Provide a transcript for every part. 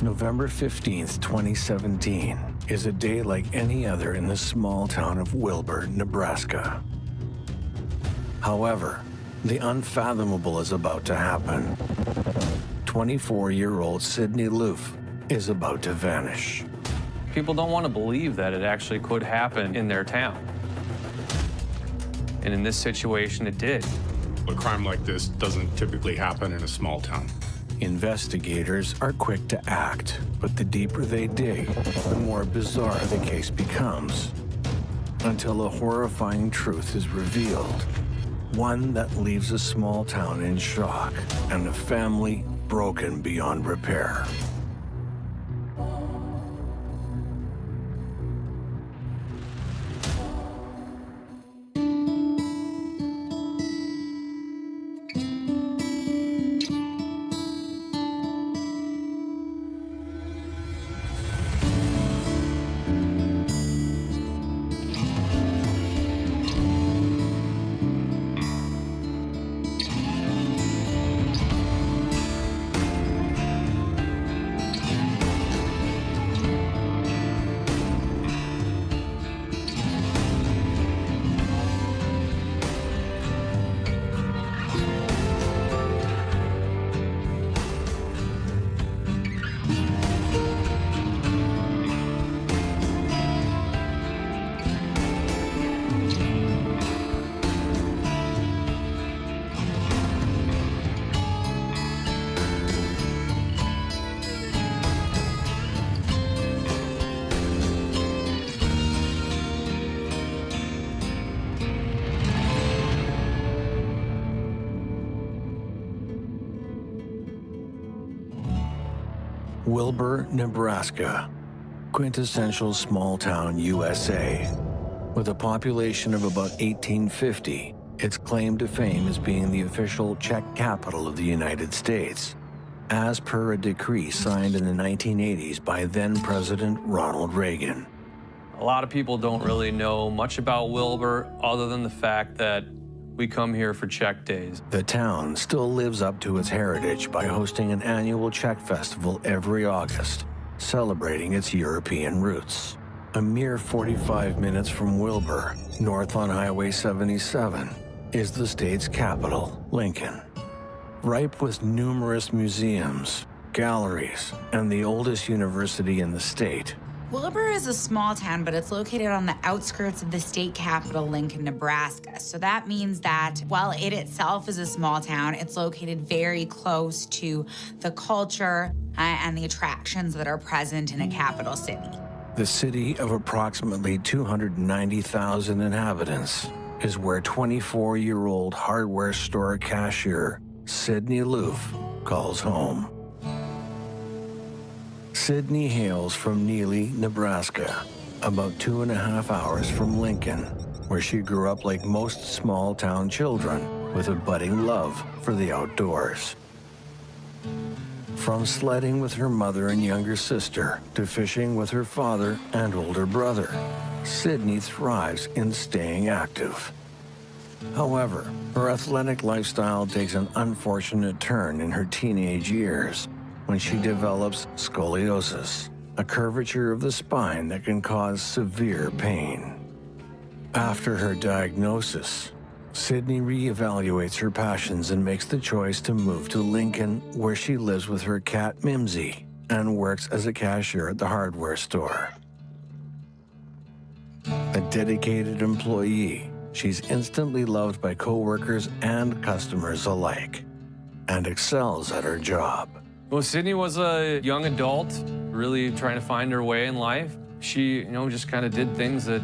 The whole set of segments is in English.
November 15th, 2017 is a day like any other in the small town of Wilbur, Nebraska. However, the unfathomable is about to happen. 24-year-old Sydney Loofe is about to vanish. People don't want to believe that it actually could happen in their town. And in this situation, it did. A crime like this doesn't typically happen in a small town. Investigators are quick to act, but the deeper they dig, the more bizarre the case becomes, until a horrifying truth is revealed, one that leaves a small town in shock and a family broken beyond repair. Wilbur, Nebraska, quintessential small town USA. With a population of about 1850, its claim to fame is being the official Czech capital of the United States, as per a decree signed in the 1980s by then-President Ronald Reagan. A lot of people don't really know much about Wilbur other than the fact that we come here for Czech days. The town still lives up to its heritage by hosting an annual Czech festival every August, celebrating its European roots. A mere 45 minutes from Wilbur, north on Highway 77, is the state's capital, Lincoln. Ripe with numerous museums, galleries, and the oldest university in the state, Wilbur is a small town, but it's located on the outskirts of the state capital, Lincoln, Nebraska. So that means that while it itself is a small town, it's located very close to the culture and the attractions that are present in a capital city. The city of approximately 290,000 inhabitants is where 24-year-old hardware store cashier Sydney Loofe calls home. Sydney hails from Neely, Nebraska, about 2.5 hours from Lincoln, where she grew up like most small-town children, with a budding love for the outdoors. From sledding with her mother and younger sister to fishing with her father and older brother, Sydney thrives in staying active. However, her athletic lifestyle takes an unfortunate turn in her teenage years, when she develops scoliosis, a curvature of the spine that can cause severe pain. After her diagnosis, Sydney reevaluates her passions and makes the choice to move to Lincoln, where she lives with her cat Mimsy and works as a cashier at the hardware store. A dedicated employee, she's instantly loved by coworkers and customers alike, and excels at her job. Well, Sydney was a young adult, really trying to find her way in life. She, just kind of did things that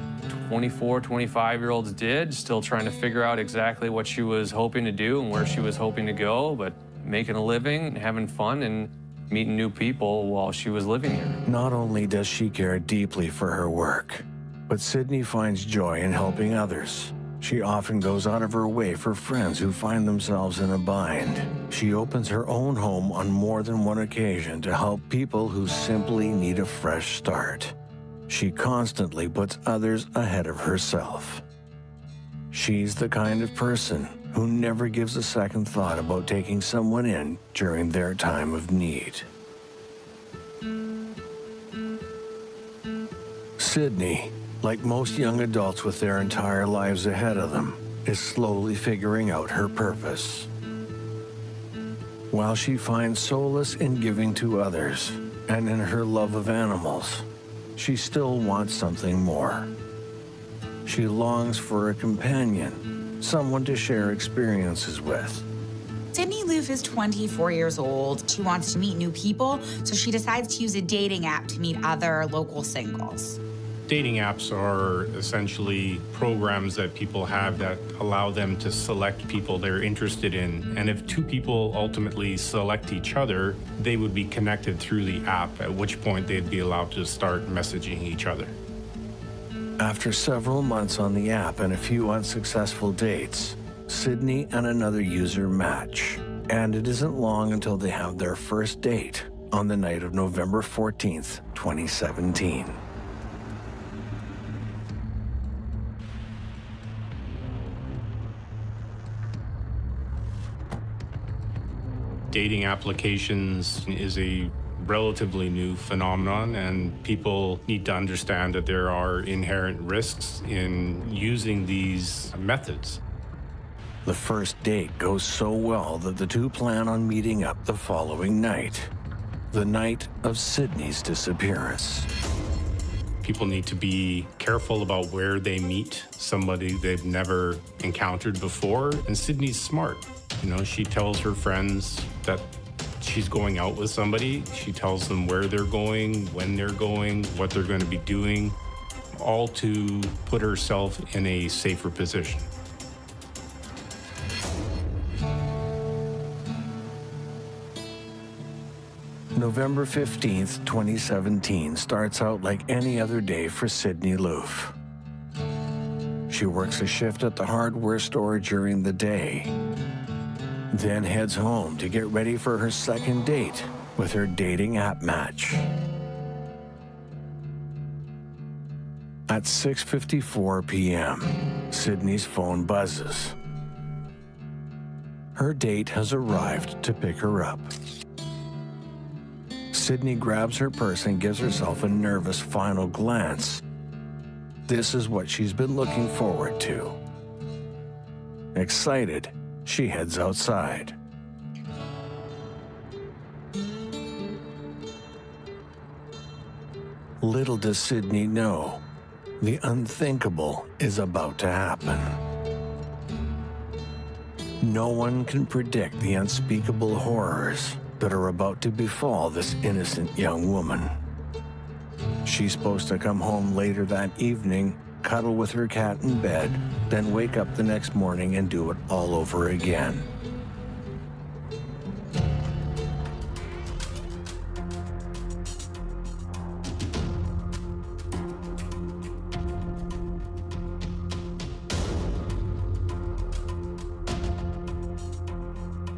24, 25-year-olds did, still trying to figure out exactly what she was hoping to do and where she was hoping to go, but making a living, having fun, and meeting new people while she was living here. Not only does she care deeply for her work, but Sydney finds joy in helping others. She often goes out of her way for friends who find themselves in a bind. She opens her own home on more than one occasion to help people who simply need a fresh start. She constantly puts others ahead of herself. She's the kind of person who never gives a second thought about taking someone in during their time of need. Sydney, like most young adults with their entire lives ahead of them, is slowly figuring out her purpose. While she finds solace in giving to others and in her love of animals, she still wants something more. She longs for a companion, someone to share experiences with. Sydney Loofe is 24 years old. She wants to meet new people, so she decides to use a dating app to meet other local singles. Dating apps are essentially programs that people have that allow them to select people they're interested in. And if two people ultimately select each other, they would be connected through the app, at which point they'd be allowed to start messaging each other. After several months on the app and a few unsuccessful dates, Sydney and another user match. And it isn't long until they have their first date on the night of November 14th, 2017. Dating applications is a relatively new phenomenon, and people need to understand that there are inherent risks in using these methods. The first date goes so well that the two plan on meeting up the following night, the night of Sydney's disappearance. People need to be careful about where they meet somebody they've never encountered before, and Sydney's smart. You know, she tells her friends that she's going out with somebody. She tells them where they're going, when they're going, what they're going to be doing, all to put herself in a safer position. November 15th, 2017 starts out like any other day for Sydney Loofe. She works a shift at the hardware store during the day, then heads home to get ready for her second date with her dating app match. At 6:54 p.m., Sydney's phone buzzes. Her date has arrived to pick her up. Sydney grabs her purse and gives herself a nervous final glance. This is what she's been looking forward to. Excited, she heads outside. Little does Sydney know, the unthinkable is about to happen. No one can predict the unspeakable horrors that are about to befall this innocent young woman. She's supposed to come home later that evening, cuddle with her cat in bed, then wake up the next morning and do it all over again.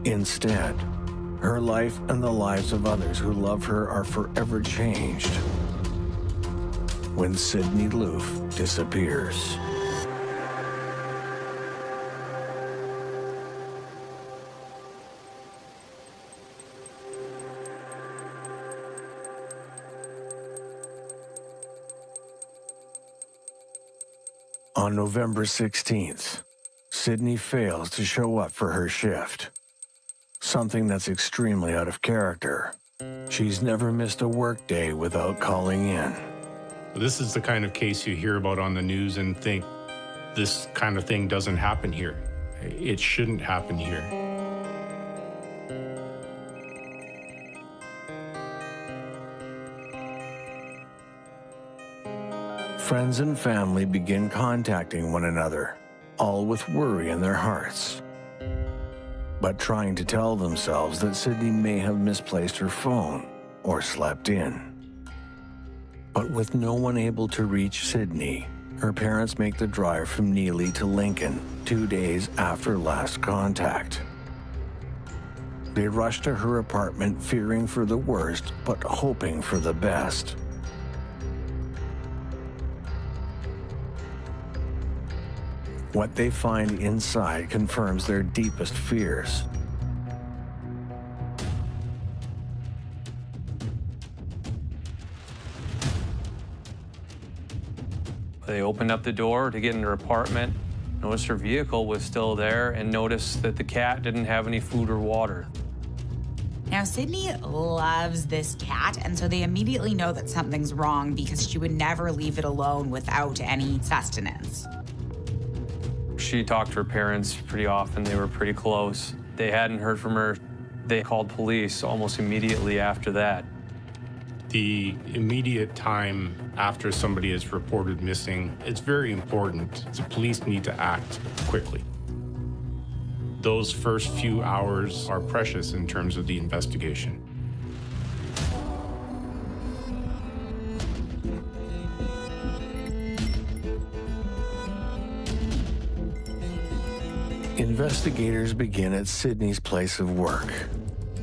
Instead, her life and the lives of others who love her are forever changed when Sydney Loofe disappears. On November 16th, Sydney fails to show up for her shift. Something that's extremely out of character. She's never missed a work day without calling in. This is the kind of case you hear about on the news and think, this kind of thing doesn't happen here. It shouldn't happen here. Friends and family begin contacting one another, all with worry in their hearts, but trying to tell themselves that Sydney may have misplaced her phone or slept in. But with no one able to reach Sydney, her parents make the drive from Neely to Lincoln 2 days after last contact. They rush to her apartment fearing for the worst, but hoping for the best. What they find inside confirms their deepest fears. They opened up the door to get in her apartment, noticed her vehicle was still there, and noticed that the cat didn't have any food or water. Now, Sydney loves this cat, and so they immediately know that something's wrong because she would never leave it alone without any sustenance. She talked to her parents pretty often. They were pretty close. They hadn't heard from her. They called police almost immediately after that. The immediate time after somebody is reported missing, it's very important. The police need to act quickly. Those first few hours are precious in terms of the investigation. Investigators begin at Sydney's place of work.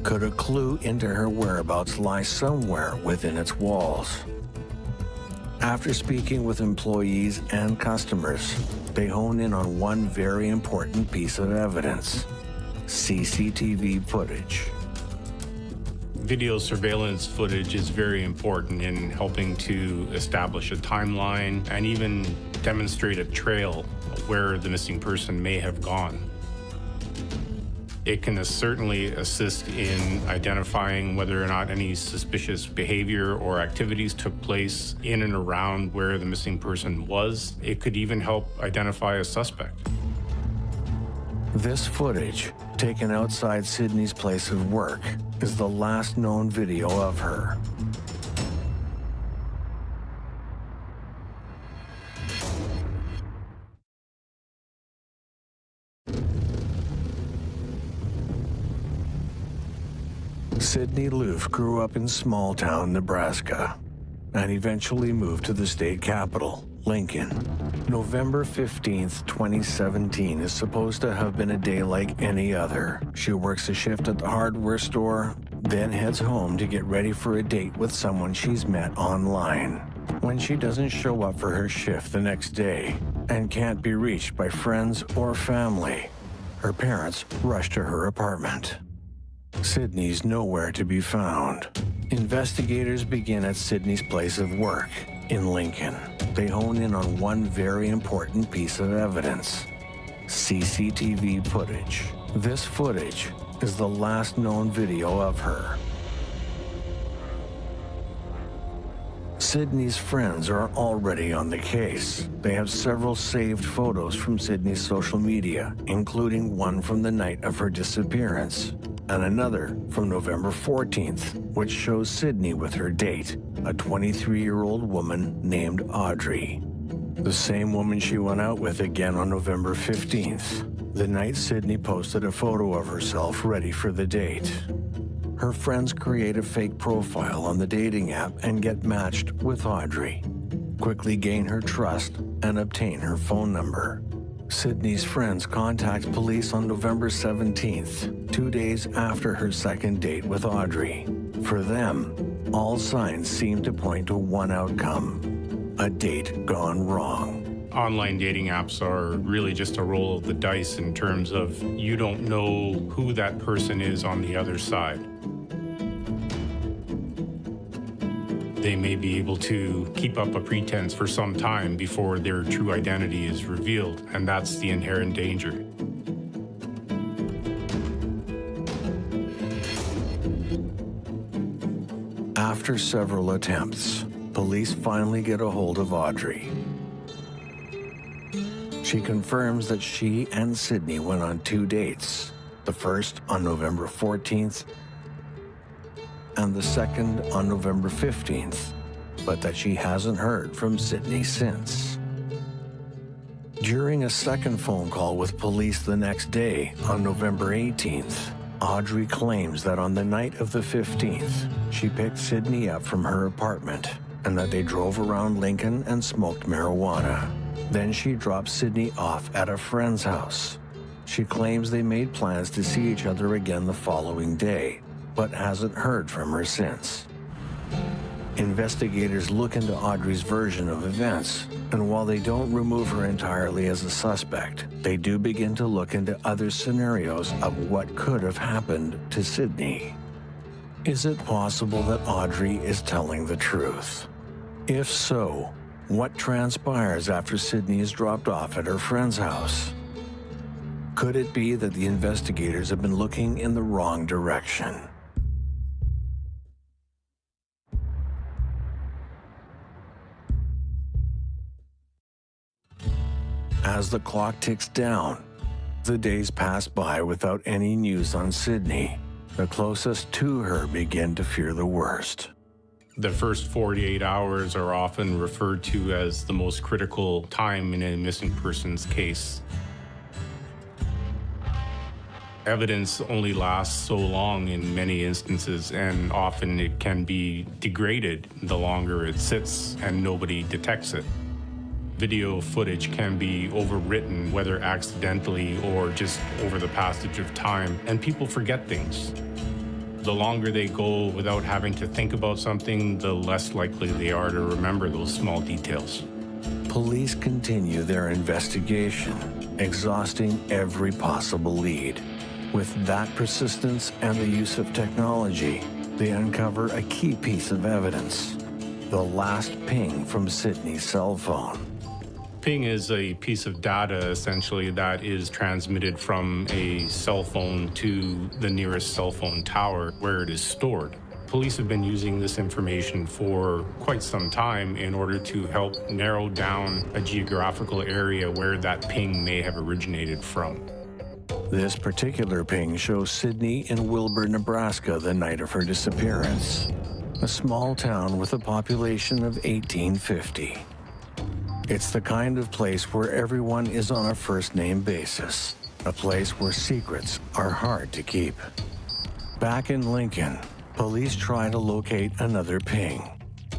Could a clue into her whereabouts lie somewhere within its walls? After speaking with employees and customers, they hone in on one very important piece of evidence: CCTV footage. Video surveillance footage is very important in helping to establish a timeline and even demonstrate a trail where the missing person may have gone. It can certainly assist in identifying whether or not any suspicious behavior or activities took place in and around where the missing person was. It could even help identify a suspect. This footage, taken outside Sydney's place of work, is the last known video of her. Sydney Loofe grew up in small-town Nebraska and eventually moved to the state capital, Lincoln. November 15th, 2017 is supposed to have been a day like any other. She works a shift at the hardware store, then heads home to get ready for a date with someone she's met online. When she doesn't show up for her shift the next day and can't be reached by friends or family, her parents rush to her apartment. Sydney's nowhere to be found. Investigators begin at Sydney's place of work in Lincoln. They hone in on one very important piece of evidence: CCTV footage. This footage is the last known video of her. Sydney's friends are already on the case. They have several saved photos from Sydney's social media, including one from the night of her disappearance, and another from November 14th, which shows Sydney with her date, a 23-year-old woman named Audrey. The same woman she went out with again on November 15th, the night Sydney posted a photo of herself ready for the date. Her friends create a fake profile on the dating app and get matched with Audrey, quickly gain her trust, and obtain her phone number. Sydney's friends contact police on November 17th, 2 days after her second date with Audrey. For them, all signs seem to point to one outcome: a date gone wrong. Online dating apps are really just a roll of the dice in terms of you don't know who that person is on the other side. They may be able to keep up a pretense for some time before their true identity is revealed, and that's the inherent danger. After several attempts, police finally get a hold of Audrey. She confirms that she and Sydney went on 2 dates, the first on November 14th and the second on November 15th, but that she hasn't heard from Sydney since. During a second phone call with police the next day, on November 18th, Audrey claims that on the night of the 15th, she picked Sydney up from her apartment and that they drove around Lincoln and smoked marijuana. Then she dropped Sydney off at a friend's house. She claims they made plans to see each other again the following day, but hasn't heard from her since. Investigators look into Audrey's version of events, and while they don't remove her entirely as a suspect, they do begin to look into other scenarios of what could have happened to Sydney. Is it possible that Audrey is telling the truth? If so, What transpires after Sydney is dropped off at her friend's house? Could it be that the investigators have been looking in the wrong direction? As the clock ticks down, the days pass by without any news on Sydney. The closest to her begin to fear the worst. The first 48 hours are often referred to as the most critical time in a missing persons case. Evidence only lasts so long in many instances, and often it can be degraded the longer it sits and nobody detects it. Video footage can be overwritten, whether accidentally or just over the passage of time, and people forget things. The longer they go without having to think about something, the less likely they are to remember those small details. Police continue their investigation, exhausting every possible lead. With that persistence and the use of technology, they uncover a key piece of evidence: the last ping from Sydney's cell phone. Ping is a piece of data, essentially, that is transmitted from a cell phone to the nearest cell phone tower where it is stored. Police have been using this information for quite some time in order to help narrow down a geographical area where that ping may have originated from. This particular ping shows Sydney in Wilbur, Nebraska, the night of her disappearance, a small town with a population of 1850. It's the kind of place where everyone is on a first-name basis, a place where secrets are hard to keep. Back in Lincoln, police try to locate another ping,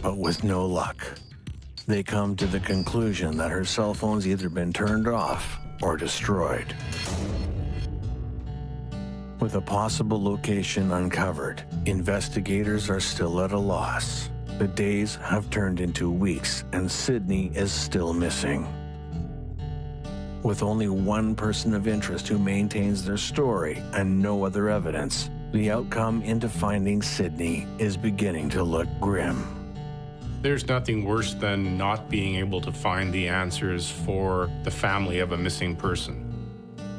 but with no luck. They come to the conclusion that her cell phone's either been turned off or destroyed. With a possible location uncovered, investigators are still at a loss. The days have turned into weeks, and Sydney is still missing. With only one person of interest who maintains their story and no other evidence, the outcome into finding Sydney is beginning to look grim. There's nothing worse than not being able to find the answers for the family of a missing person.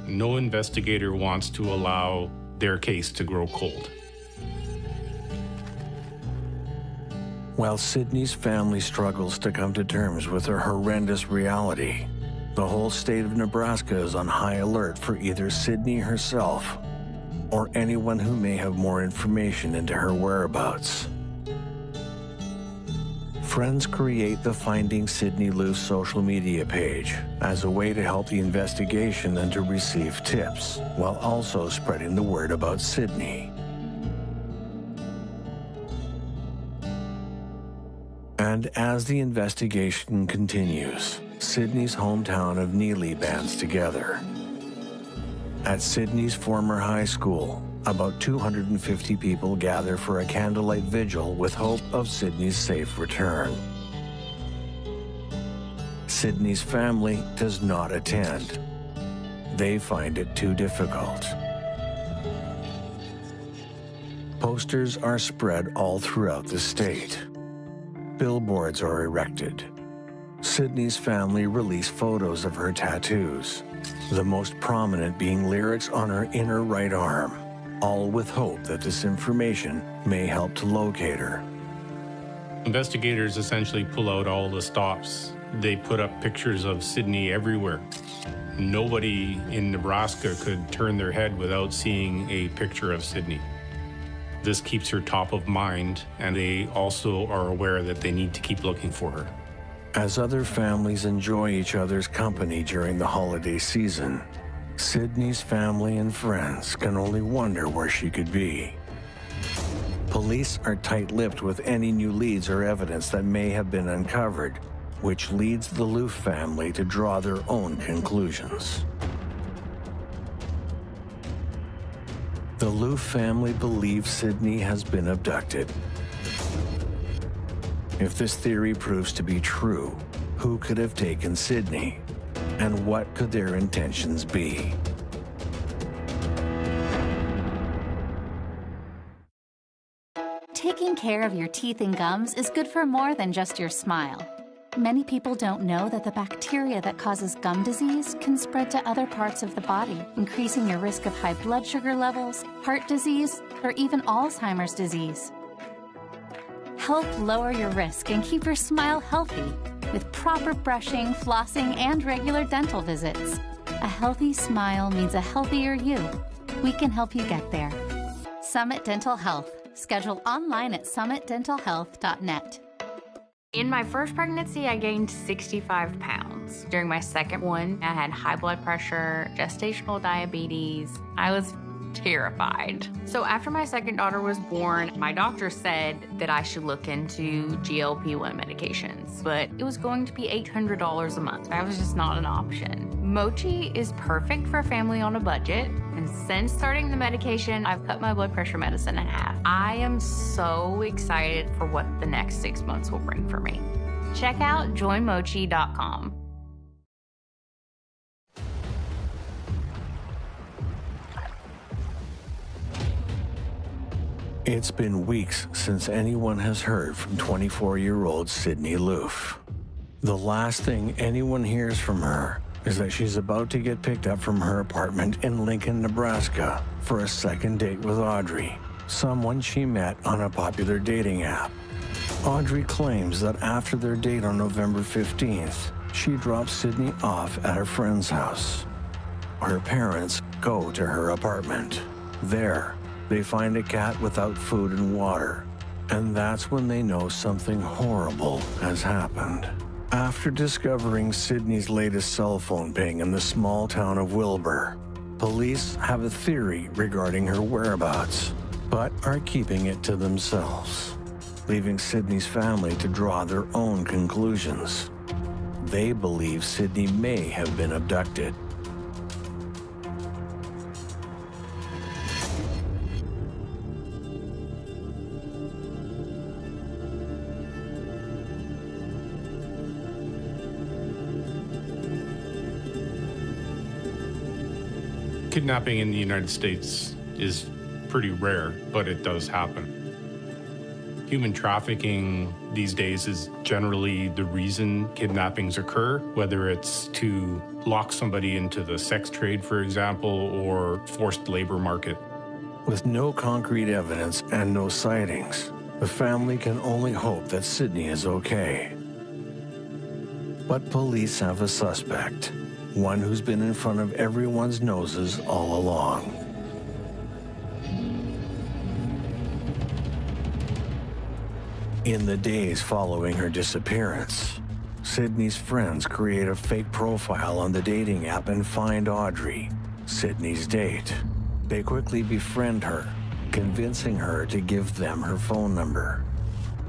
No investigator wants to allow their case to grow cold. While Sydney's family struggles to come to terms with her horrendous reality, the whole state of Nebraska is on high alert for either Sydney herself or anyone who may have more information into her whereabouts. Friends create the Finding Sydney Loofe social media page as a way to help the investigation and to receive tips, while also spreading the word about Sydney. And as the investigation continues, Sydney's hometown of Neely bands together. At Sydney's former high school, about 250 people gather for a candlelight vigil with hope of Sydney's safe return. Sydney's family does not attend. They find it too difficult. Posters are spread all throughout the state. Billboards are erected. Sydney's family release photos of her tattoos, the most prominent being lyrics on her inner right arm, all with hope that this information may help to locate her. Investigators essentially pull out all the stops. They put up pictures of Sydney everywhere. Nobody in Nebraska could turn their head without seeing a picture of Sydney. This keeps her top of mind, and they also are aware that they need to keep looking for her. As other families enjoy each other's company during the holiday season, Sydney's family and friends can only wonder where she could be. Police are tight-lipped with any new leads or evidence that may have been uncovered, which leads the Loofe family to draw their own conclusions. The Loofe family believes Sydney has been abducted. If this theory proves to be true, who could have taken Sydney? And what could their intentions be? Taking care of your teeth and gums is good for more than just your smile. Many people don't know that the bacteria that causes gum disease can spread to other parts of the body, increasing your risk of high blood sugar levels, heart disease, or even Alzheimer's disease. Help lower your risk and keep your smile healthy with proper brushing, flossing, and regular dental visits. A healthy smile means a healthier you. We can help you get there. Summit Dental Health. Schedule online at summitdentalhealth.net. In my first pregnancy, I gained 65 pounds. During my second one, I had high blood pressure, gestational diabetes. I was terrified. So after my second daughter was born, my doctor said that I should look into GLP-1 medications, but it was going to be $800 a month. That was just not an option. Mochi is perfect for a family on a budget, and since starting the medication, I've cut my blood pressure medicine in half. I am so excited for what the next 6 months will bring for me. Check out joinmochi.com. It's been weeks since anyone has heard from 24-year-old Sydney Loofe. The last thing anyone hears from her is that she's about to get picked up from her apartment in Lincoln, Nebraska for a second date with Audrey, someone she met on a popular dating app. Audrey claims that after their date on November 15th, she drops Sydney off at a friend's house. Her parents go to her apartment. There, they find a cat without food and water, and that's when they know something horrible has happened. After discovering Sydney's latest cell phone ping in the small town of Wilbur, police have a theory regarding her whereabouts, but are keeping it to themselves, leaving Sydney's family to draw their own conclusions. They believe Sydney may have been abducted. Kidnapping in the United States is pretty rare, but it does happen. Human trafficking these days is generally the reason kidnappings occur, whether it's to lock somebody into the sex trade, for example, or forced labor market. With no concrete evidence and no sightings, the family can only hope that Sydney is okay. But police have a suspect. One who's been in front of everyone's noses all along. In the days following her disappearance, Sydney's friends create a fake profile on the dating app and find Audrey, Sydney's date. They quickly befriend her, convincing her to give them her phone number.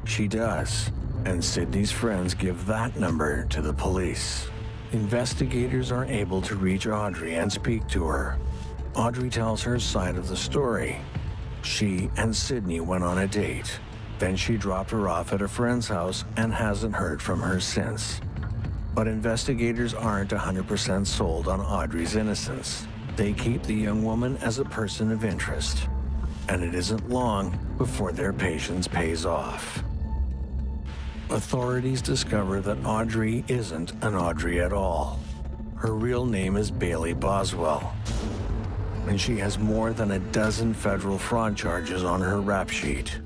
She does, and Sydney's friends give that number to the police. Investigators are able to reach Audrey and speak to her. Audrey tells her side of the story. She and Sydney went on a date. Then she dropped her off at a friend's house and hasn't heard from her since. But investigators aren't 100% sold on Audrey's innocence. They keep the young woman as a person of interest. And it isn't long before their patience pays off. Authorities discover that Audrey isn't an Audrey at all. Her real name is Bailey Boswell, and she has more than a dozen federal fraud charges on her rap sheet,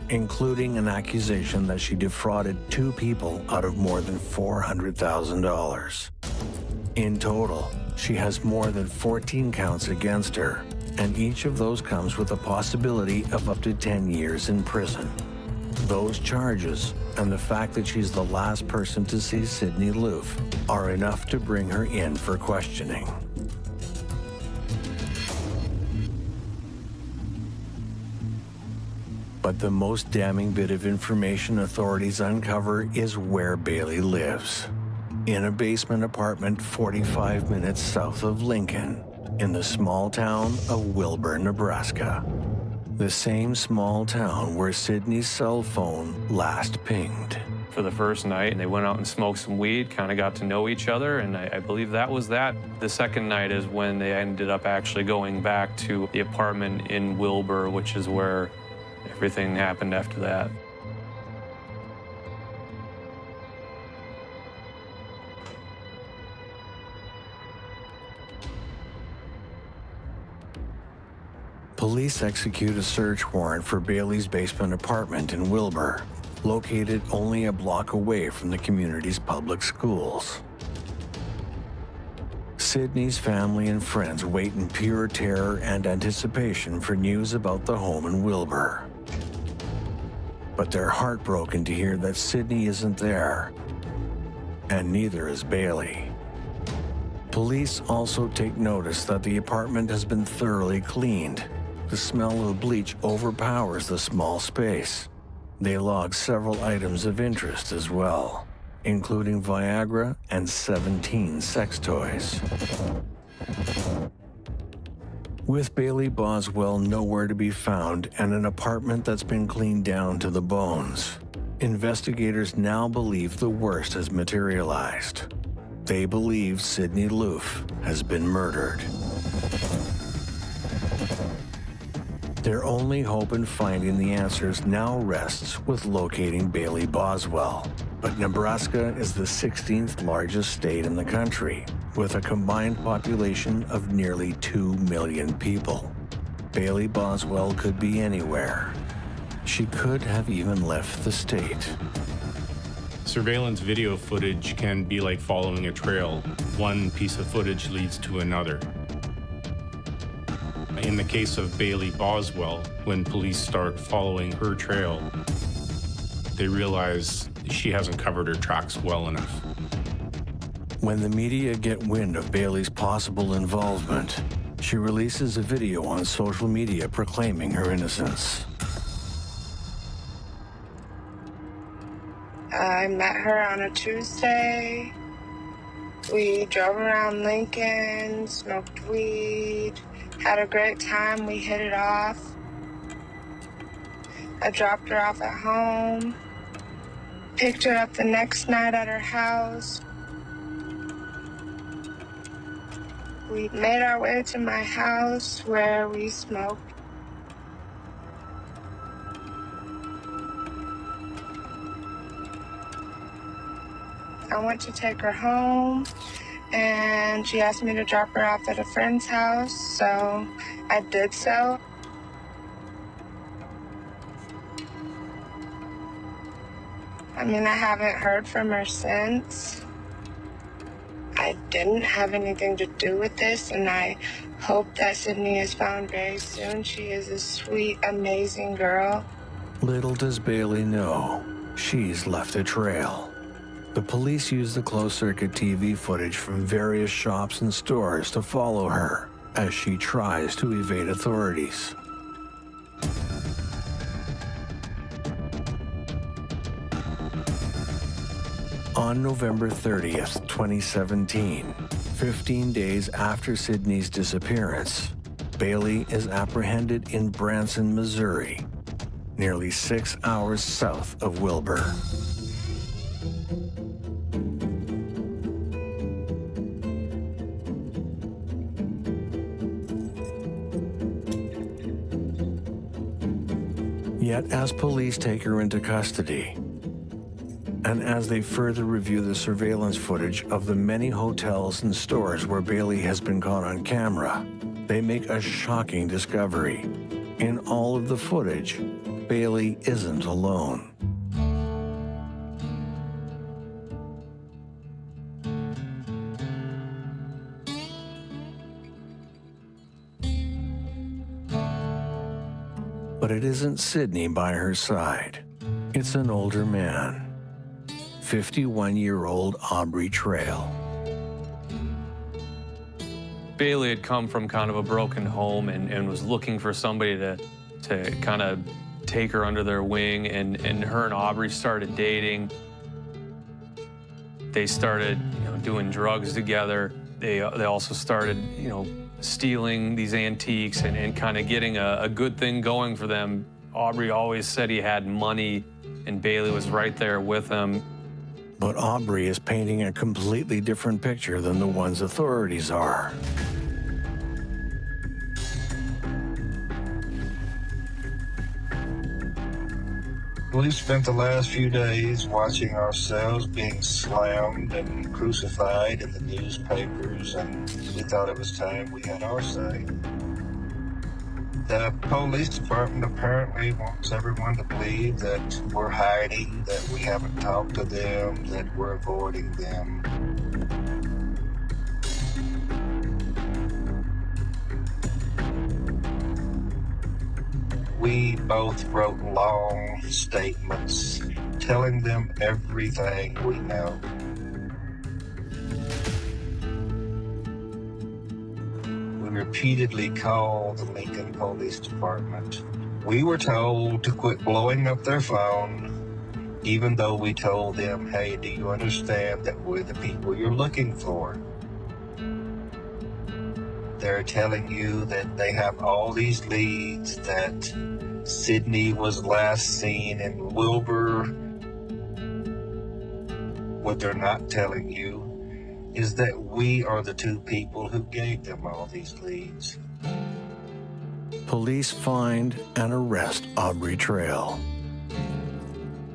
including an accusation that she defrauded 2 people out of more than $400,000. In total, she has more than 14 counts against her, and each of those comes with a possibility of up to 10 years in prison. Those charges and the fact that she's the last person to see Sydney Loofe are enough to bring her in for questioning. But the most damning bit of information authorities uncover is where Bailey lives. In a basement apartment 45 minutes south of Lincoln, in the small town of Wilbur, Nebraska. The same small town where Sydney's cell phone last pinged. For the first night, they went out and smoked some weed, kind of got to know each other, and I believe that was that. The second night is when they ended up actually going back to the apartment in Wilbur, which is where everything happened after that. Police execute a search warrant for Bailey's basement apartment in Wilbur, located only a block away from the community's public schools. Sydney's family and friends wait in pure terror and anticipation for news about the home in Wilbur. But they're heartbroken to hear that Sydney isn't there, and neither is Bailey. Police also take notice that the apartment has been thoroughly cleaned. The smell of bleach overpowers the small space. They log several items of interest as well, including Viagra and 17 sex toys. With Bailey Boswell nowhere to be found and an apartment that's been cleaned down to the bones, investigators now believe the worst has materialized. They believe Sydney Loofe has been murdered. Their only hope in finding the answers now rests with locating Bailey Boswell. But Nebraska is the 16th largest state in the country, with a combined population of nearly 2 million people. Bailey Boswell could be anywhere. She could have even left the state. Surveillance video footage can be like following a trail. One piece of footage leads to another. In the case of Bailey Boswell, when police start following her trail, they realize she hasn't covered her tracks well enough. When the media get wind of Bailey's possible involvement, she releases a video on social media proclaiming her innocence. I met her on a Tuesday. We drove around Lincoln, smoked weed, had a great time. We hit it off. I dropped her off at home, picked her up the next night at her house. We made our way to my house where we smoked. I went to take her home, and she asked me to drop her off at a friend's house, so I did so. I mean, I haven't heard from her since. I didn't have anything to do with this, and I hope that Sydney is found very soon. She is a sweet, amazing girl. Little does Bailey know, she's left a trail. The police use the closed-circuit TV footage from various shops and stores to follow her as she tries to evade authorities. On November 30th, 2017, 15 days after Sydney's disappearance, Bailey is apprehended in Branson, Missouri, nearly 6 hours south of Wilbur. Yet as police take her into custody, and as they further review the surveillance footage of the many hotels and stores where Bailey has been caught on camera, they make a shocking discovery. In all of the footage, Bailey isn't alone. But it isn't Sydney by her side. It's an older man, 51-year-old Aubrey Trail. Bailey had come from kind of a broken home and was looking for somebody to kind of take her under their wing, and her and Aubrey started dating. They started, doing drugs together. They also started, stealing these antiques and kind of getting a good thing going for them. Aubrey always said he had money, and Bailey was right there with him. But Aubrey is painting a completely different picture than the ones authorities are. We've spent the last few days watching ourselves being slammed and crucified in the newspapers, and we thought it was time we had our say. The police department apparently wants everyone to believe that we're hiding, that we haven't talked to them, that we're avoiding them. We both wrote long statements telling them everything we know. We repeatedly called the Lincoln Police Department. We were told to quit blowing up their phone, even though we told them, hey, do you understand that we're the people you're looking for? They're telling you that they have all these leads, that Sydney was last seen in Wilbur. What they're not telling you is that we are the two people who gave them all these leads. Police find and arrest Aubrey Trail.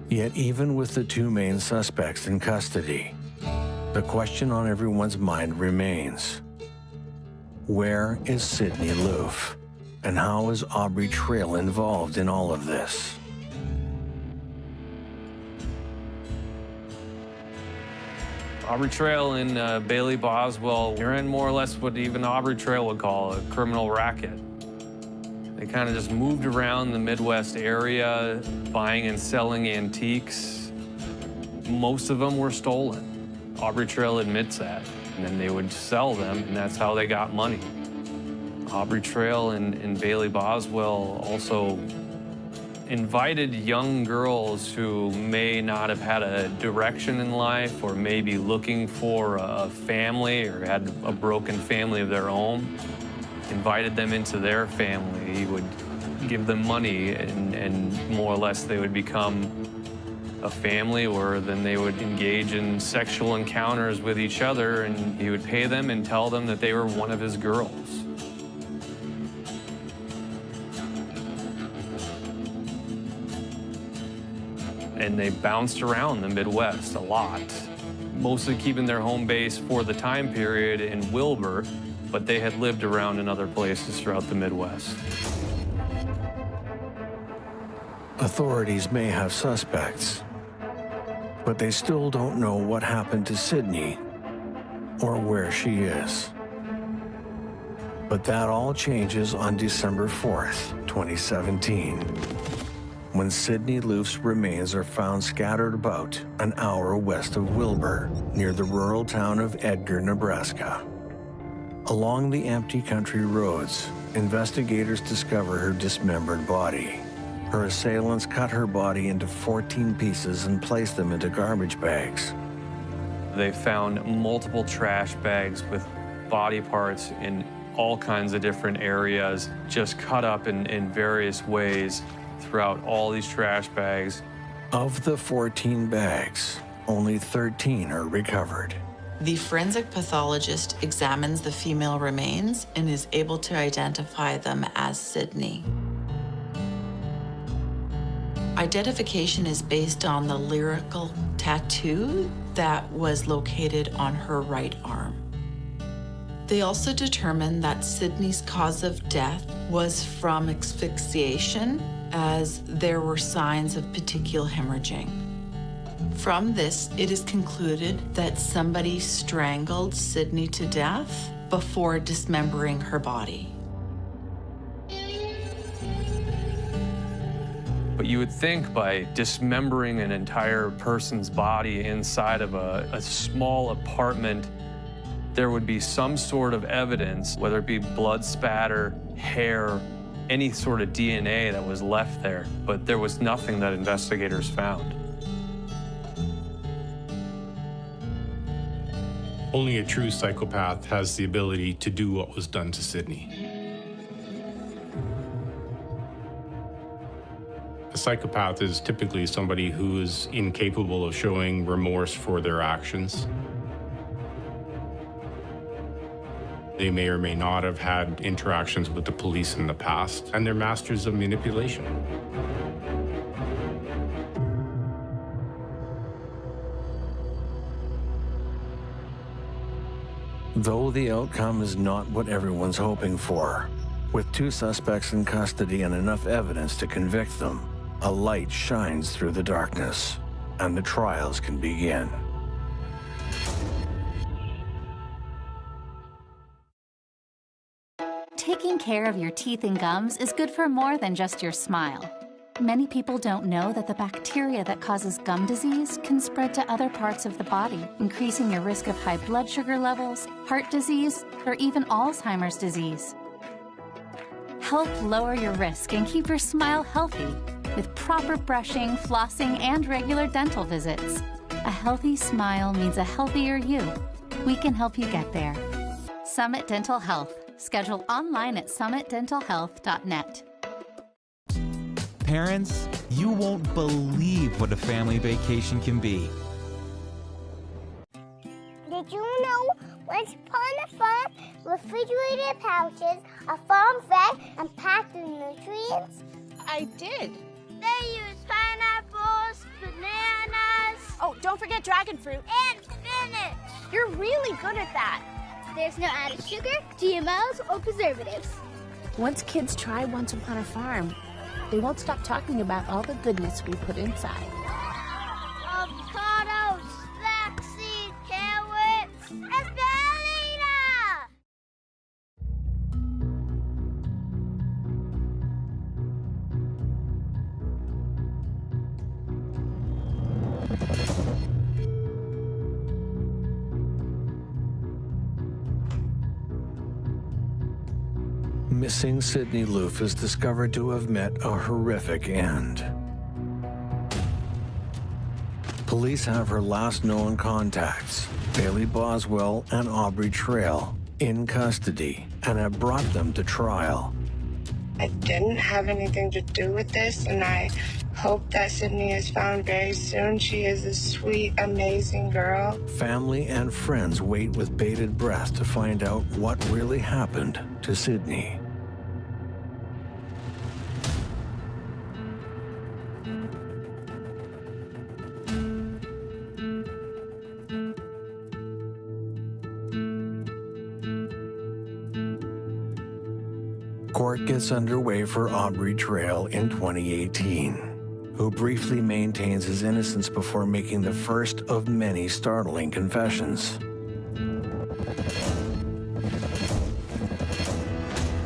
Yet even with the two main suspects in custody, the question on everyone's mind remains: where is Sydney Loofe? And how is Aubrey Trail involved in all of this? Aubrey Trail and Bailey Boswell, you're in more or less what even Aubrey Trail would call a criminal racket. They kind of just moved around the Midwest area, buying and selling antiques. Most of them were stolen. Aubrey Trail admits that. And then they would sell them, and that's how they got money. Aubrey Trail and Bailey Boswell also invited young girls who may not have had a direction in life or maybe looking for a family or had a broken family of their own, invited them into their family. He would give them money and more or less they would become a family, or then they would engage in sexual encounters with each other, and he would pay them and tell them that they were one of his girls. And they bounced around the Midwest a lot, mostly keeping their home base for the time period in Wilbur, but they had lived around in other places throughout the Midwest. Authorities may have suspects, but they still don't know what happened to Sydney or where she is. But that all changes on December 4th, 2017, when Sydney Loofe's remains are found scattered about an hour west of Wilbur, near the rural town of Edgar, Nebraska. Along the empty country roads, investigators discover her dismembered body. Her assailants cut her body into 14 pieces and placed them into garbage bags. They found multiple trash bags with body parts in all kinds of different areas, just cut up in various ways throughout all these trash bags. Of the 14 bags, only 13 are recovered. The forensic pathologist examines the female remains and is able to identify them as Sydney. Identification is based on the lyrical tattoo that was located on her right arm. They also determined that Sydney's cause of death was from asphyxiation, as there were signs of petechial hemorrhaging. From this, it is concluded that somebody strangled Sydney to death before dismembering her body. But you would think by dismembering an entire person's body inside of a small apartment, there would be some sort of evidence, whether it be blood spatter, hair, any sort of DNA that was left there. But there was nothing that investigators found. Only a true psychopath has the ability to do what was done to Sydney. A psychopath is typically somebody who is incapable of showing remorse for their actions. They may or may not have had interactions with the police in the past, and they're masters of manipulation. Though the outcome is not what everyone's hoping for, With 2 suspects in custody and enough evidence to convict them, a light shines through the darkness, and the trials can begin. Taking care of your teeth and gums is good for more than just your smile. Many people don't know that the bacteria that causes gum disease can spread to other parts of the body, increasing your risk of high blood sugar levels, heart disease, or even Alzheimer's disease. Help lower your risk and keep your smile healthy with proper brushing, flossing, and regular dental visits. A healthy smile means a healthier you. We can help you get there. Summit Dental Health. Schedule online at summitdentalhealth.net. Parents, you won't believe what a family vacation can be. Did you know once upon a farm, refrigerated pouches are farm-fed and packed with nutrients? I did. They use pineapples, bananas... Oh, don't forget dragon fruit. And spinach! You're really good at that. There's no added sugar, GMOs, or preservatives. Once kids try Once Upon a Farm, they won't stop talking about all the goodness we put inside. Avocados, flaxseed, carrots, espelita! Missing Sydney Loofe is discovered to have met a horrific end. Police have her last known contacts, Bailey Boswell and Aubrey Trail, in custody and have brought them to trial. I didn't have anything to do with this, and I hope that Sydney is found very soon. She is a sweet, amazing girl. Family and friends wait with bated breath to find out what really happened to Sydney. Court gets underway for Aubrey Trail in 2018, who briefly maintains his innocence before making the first of many startling confessions.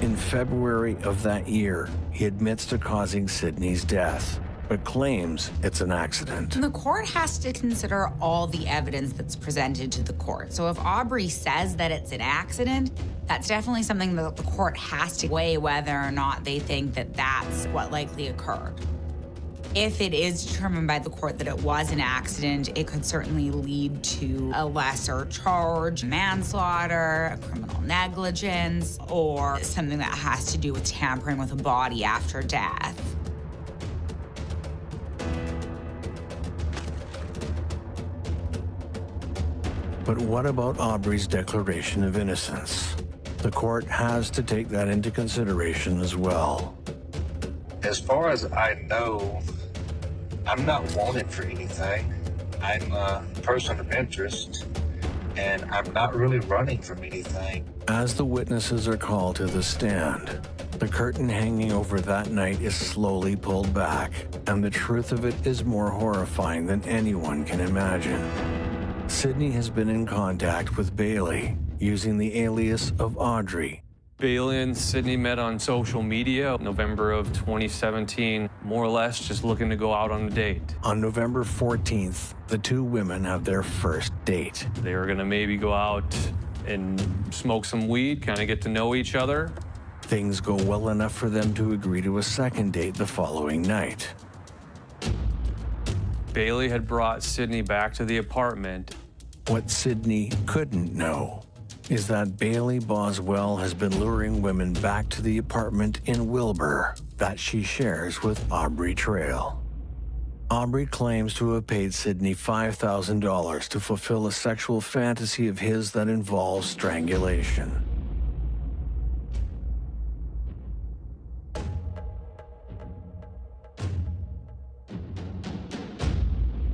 In February of that year, he admits to causing Sydney's death, but claims it's an accident. The court has to consider all the evidence that's presented to the court. So if Aubrey says that it's an accident, that's definitely something that the court has to weigh whether or not they think that that's what likely occurred. If it is determined by the court that it was an accident, it could certainly lead to a lesser charge, manslaughter, criminal negligence, or something that has to do with tampering with a body after death. But what about Aubrey's declaration of innocence? The court has to take that into consideration as well. As far as I know, I'm not wanted for anything. I'm a person of interest, and I'm not really running from anything. As the witnesses are called to the stand, the curtain hanging over that night is slowly pulled back, and the truth of it is more horrifying than anyone can imagine. Sydney has been in contact with Bailey using the alias of Audrey. Bailey and Sydney met on social media November of 2017, more or less just looking to go out on a date. On November 14th, the two women have their first date. They were gonna maybe go out and smoke some weed, kind of get to know each other. Things go well enough for them to agree to a second date the following night. Bailey had brought Sydney back to the apartment. What Sydney couldn't know is that Bailey Boswell has been luring women back to the apartment in Wilbur that she shares with Aubrey Trail. Aubrey claims to have paid Sydney $5,000 to fulfill a sexual fantasy of his that involves strangulation.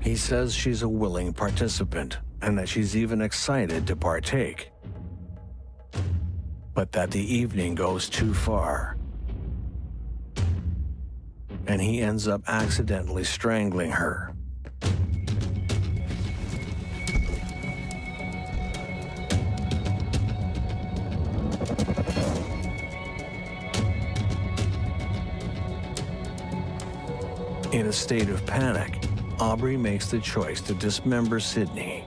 He says she's a willing participant and that she's even excited to partake. but that the evening goes too far, and he ends up accidentally strangling her. In a state of panic, Aubrey makes the choice to dismember Sydney.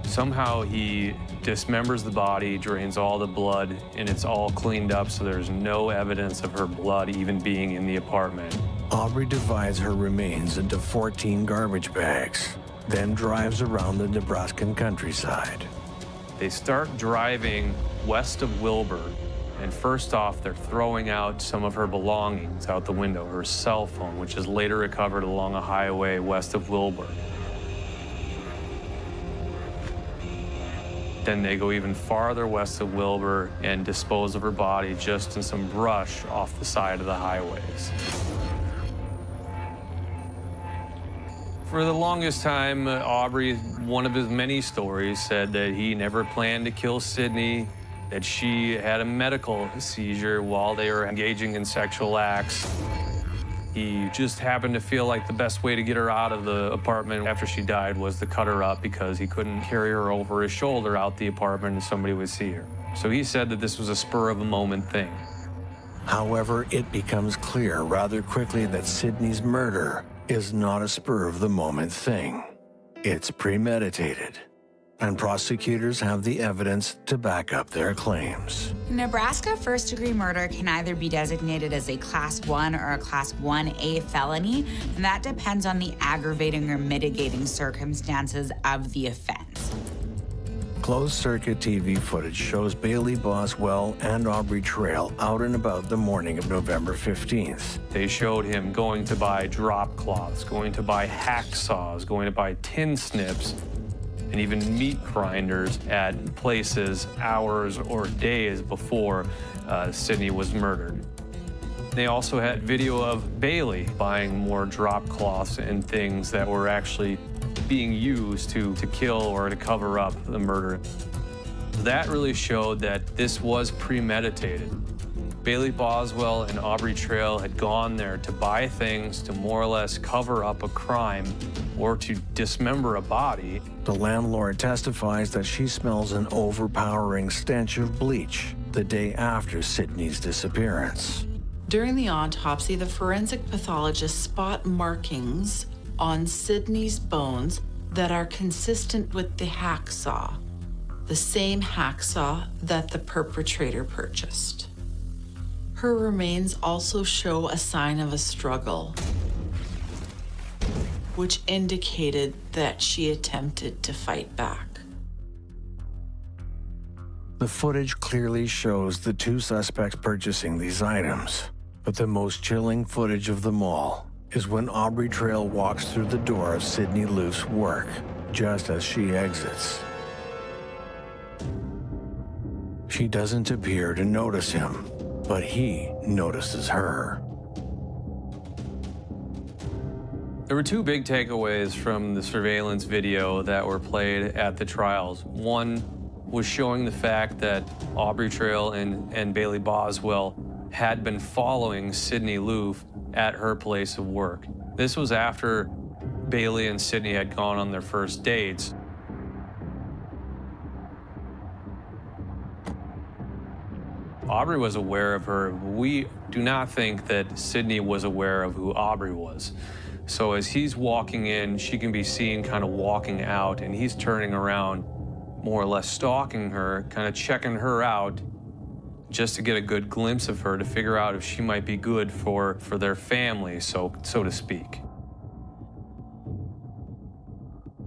Somehow he dismembers the body, drains all the blood, and it's all cleaned up, so there's no evidence of her blood even being in the apartment. Aubrey divides her remains into 14 garbage bags, then drives around the Nebraskan countryside. They start driving west of Wilbur, and first off, they're throwing out some of her belongings out the window, her cell phone, which is later recovered along a highway west of Wilbur. Then they go even farther west of Wilbur and dispose of her body just in some brush off the side of the highways. For the longest time, Aubrey, one of his many stories, said that he never planned to kill Sydney, that she had a medical seizure while they were engaging in sexual acts. He just happened to feel like the best way to get her out of the apartment after she died was to cut her up because he couldn't carry her over his shoulder out the apartment and somebody would see her. So he said that this was a spur-of-the-moment thing. However, it becomes clear rather quickly that Sydney's murder is not a spur-of-the-moment thing. It's premeditated, and prosecutors have the evidence to back up their claims. In Nebraska, first-degree murder can either be designated as a Class 1 or a Class 1A felony, and that depends on the aggravating or mitigating circumstances of the offense. Closed-circuit TV footage shows Bailey Boswell and Aubrey Trail out and about the morning of November 15th. They showed him going to buy drop cloths, going to buy hacksaws, going to buy tin snips, and even meat grinders at places hours or days before Sydney was murdered. They also had video of Bailey buying more drop cloths and things that were actually being used to kill or to cover up the murder. That really showed that this was premeditated. Bailey Boswell and Aubrey Trail had gone there to buy things to more or less cover up a crime or to dismember a body. The landlord testifies that she smells an overpowering stench of bleach the day after Sydney's disappearance. During the autopsy, the forensic pathologists spot markings on Sydney's bones that are consistent with the hacksaw, the same hacksaw that the perpetrator purchased. Her remains also show a sign of a struggle, which indicated that she attempted to fight back. The footage clearly shows the two suspects purchasing these items, but the most chilling footage of them all is when Aubrey Trail walks through the door of Sydney Loofe's work, just as she exits. She doesn't appear to notice him, but he notices her. There were two big takeaways from the surveillance video that were played at the trials. One was showing the fact that Aubrey Trail and Bailey Boswell had been following Sydney Loofe at her place of work. This was after Bailey and Sydney had gone on their first dates. Aubrey was aware of her. We do not think that Sydney was aware of who Aubrey was. So as he's walking in, she can be seen kind of walking out, and he's turning around, more or less stalking her, kind of checking her out, just to get a good glimpse of her to figure out if she might be good for their family, so to speak.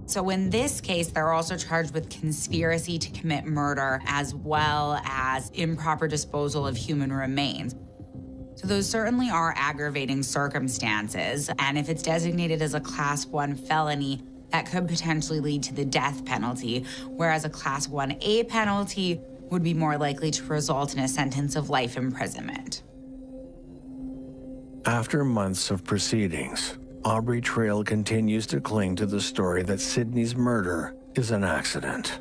So in this case, they're also charged with conspiracy to commit murder as well as improper disposal of human remains. So those certainly are aggravating circumstances, and if it's designated as a Class 1 felony, that could potentially lead to the death penalty, whereas a Class 1A penalty would be more likely to result in a sentence of life imprisonment. After months of proceedings, Aubrey Trail continues to cling to the story that Sydney's murder is an accident.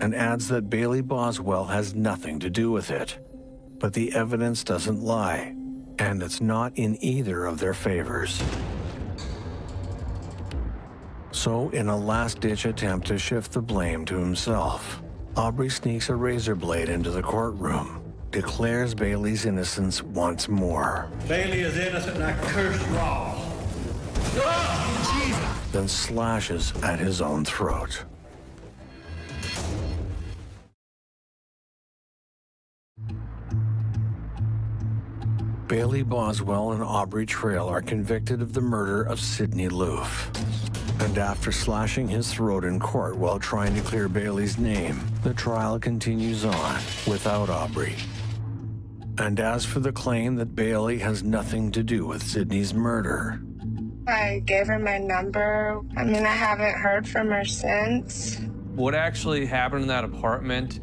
and adds that Bailey Boswell has nothing to do with it. But the evidence doesn't lie, and it's not in either of their favors. So, in a last-ditch attempt to shift the blame to himself, Aubrey sneaks a razor blade into the courtroom, declares Bailey's innocence once more. Bailey is innocent and I curse you all. Then slashes at his own throat. Bailey Boswell and Aubrey Trail are convicted of the murder of Sidney Loofe. And after slashing his throat in court while trying to clear Bailey's name, the trial continues on without Aubrey. And as for the claim that Bailey has nothing to do with Sidney's murder, I gave her my number. I haven't heard from her since. What actually happened in that apartment,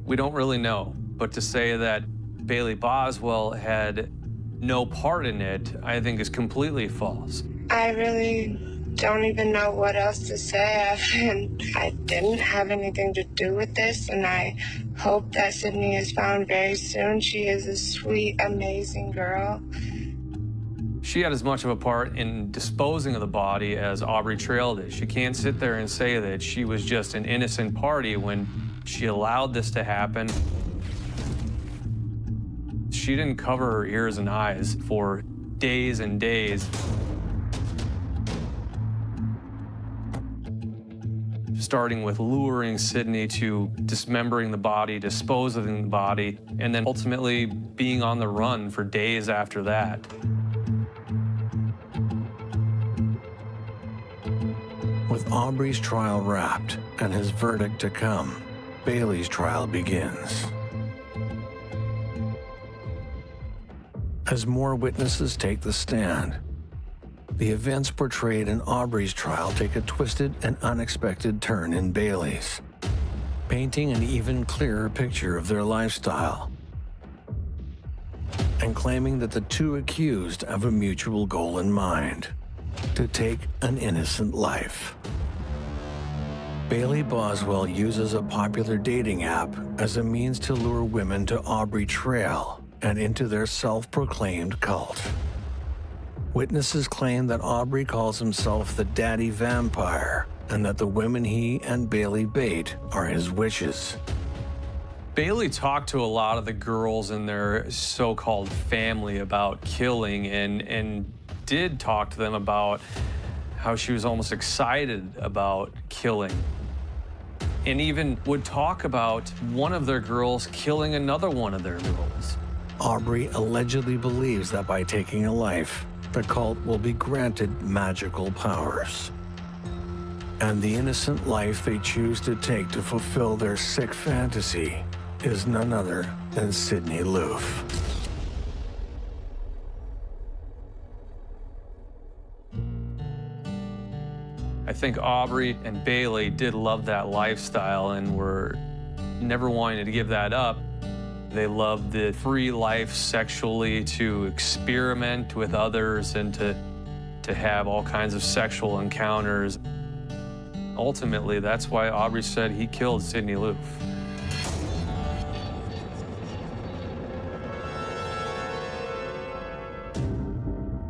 we don't really know. But to say that Bailey Boswell had no part in it, I think is completely false. I really don't even know what else to say. I didn't have anything to do with this, and I hope that Sydney is found very soon. She is a sweet, amazing girl. She had as much of a part in disposing of the body as Aubrey Trail did. She can't sit there and say that she was just an innocent party when she allowed this to happen. She didn't cover her ears and eyes for days and days. Starting with luring Sidney to dismembering the body, disposing the body, and then ultimately being on the run for days after that. with Aubrey's trial wrapped and his verdict to come, Bailey's trial begins. As more witnesses take the stand, the events portrayed in Aubrey's trial take a twisted and unexpected turn in Bailey's, painting an even clearer picture of their lifestyle and claiming that the two accused have a mutual goal in mind: to take an innocent life. Bailey Boswell uses a popular dating app as a means to lure women to Aubrey Trail and into their self-proclaimed cult. Witnesses claim that Aubrey calls himself the Daddy Vampire and that the women he and Bailey bait are his witches. Bailey talked to a lot of the girls in their so-called family about killing and did talk to them about how she was almost excited about killing. And even would talk about one of their girls killing another one of their girls. Aubrey allegedly believes that by taking a life, the cult will be granted magical powers. And the innocent life they choose to take to fulfill their sick fantasy is none other than Sidney Loofe. I think Aubrey and Bailey did love that lifestyle and were never wanting to give that up. They loved the free life sexually, to experiment with others and to have all kinds of sexual encounters. Ultimately, that's why Aubrey said he killed Sidney Loofe.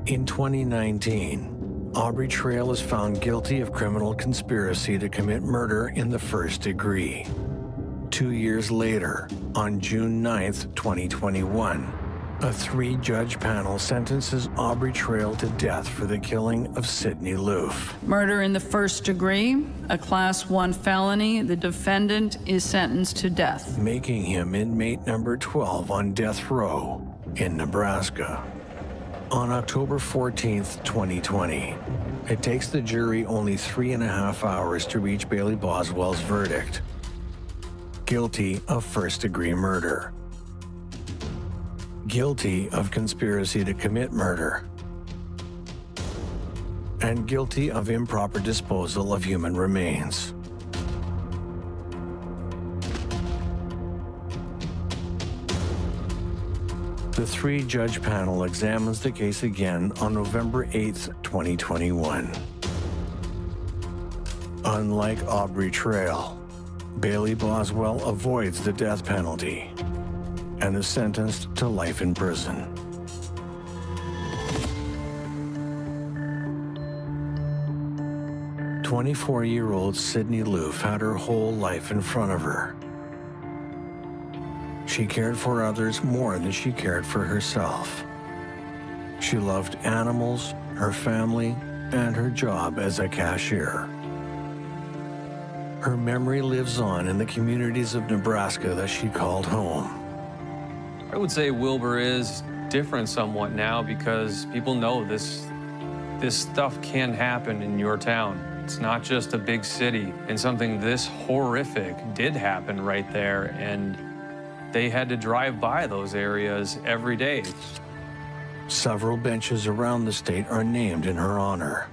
In 2019, Aubrey Trail is found guilty of criminal conspiracy to commit murder in the first degree. 2 years later, on June 9th, 2021, a 3-judge panel sentences Aubrey Trail to death for the killing of Sidney Loofe. Murder in the first degree, a Class 1 felony. The defendant is sentenced to death, making him inmate number 12 on death row in Nebraska. On October 14th, 2020, it takes the jury only 3.5 hours to reach Bailey Boswell's verdict: guilty of first-degree murder, guilty of conspiracy to commit murder, and guilty of improper disposal of human remains. The 3-judge panel examines the case again on November 8th, 2021. Unlike Aubrey Trail, Bailey Boswell avoids the death penalty and is sentenced to life in prison. "24-year-old Sydney Loofe had her whole life in front of her. She cared for others more than she cared for herself. She loved animals, her family, and her job as a cashier. Her memory lives on in the communities of Nebraska that she called home. I would say Wilbur is different somewhat now because people know this stuff can happen in your town. It's not just a big city, and something this horrific did happen right there, and they had to drive by those areas every day. Several benches around the state are named in her honor.